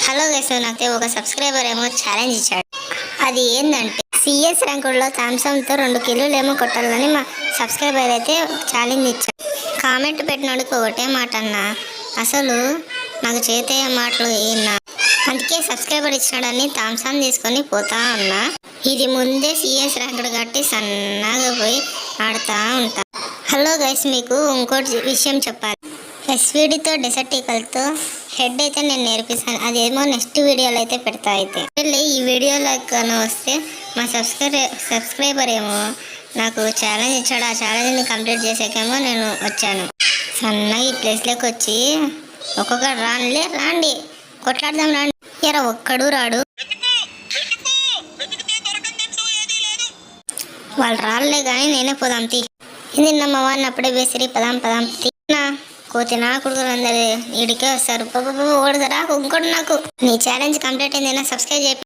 Hello guys, నాకు ఒక subscriber ఏమో ఛాలెంజ్ ఇచ్చాడు. అది ఏంటంటే సిఎస్ ర్యాంకుల్లో థామ్సన్తో 2 కిలోలు ఏమో కొట్టాలని మా సబ్స్క్రైబర్ అయితే ఛాలెంజ్ ఇచ్చాడు. కామెంట్ పెట్టినోడికి ఒకటే మాట అన్నా, అసలు నాకు చేతే మాటలు ఏనా. అందుకే సబ్స్క్రైబర్ ఇచ్చినాడని థామ్సన్ తీసుకొని పోతా ఉన్నా. ఇది ముందే సిఎస్ ర్యాంకుడు కట్టి సన్నగా పోయి ఆడుతూ ఉంటా. హలో గైస్, మీకు ఇంకోటి విషయం చెప్పాలి. ఎస్విడితో డెసర్టికల్తో హెడ్ అయితే నేను నేర్పిస్తాను. అదేమో నెక్స్ట్ వీడియోలో అయితే పెడతా. అయితే ఈ వీడియోలో కన్నా వస్తే మా సబ్స్క్రైబర్ ఏమో నాకు ఛాలెంజ్ ఇచ్చాడు. ఆ ఛాలెంజ్ని కంప్లీట్ చేసాకేమో నేను వచ్చాను. సన్నగా ఈ ప్లేస్లోకి వచ్చి ఒక్కొక్కరు రాండి కొట్లాడదాం రాండి. ఎరా ఒక్కడు రాడు. వాళ్ళు రాళ్ళే కానీ నేనే పోదాం తీ. ఇది నమ్మ వాడిని అప్పుడే వేసిరి పదాం తీనా కోతి నా కొడుకులు అందరు ఇడికే వస్తారు. ఓడదరా ఇంకోటి నాకు. నీ ఛాలెంజ్ కంప్లీట్ అయింది. సబ్స్క్రైబ్ చేయి.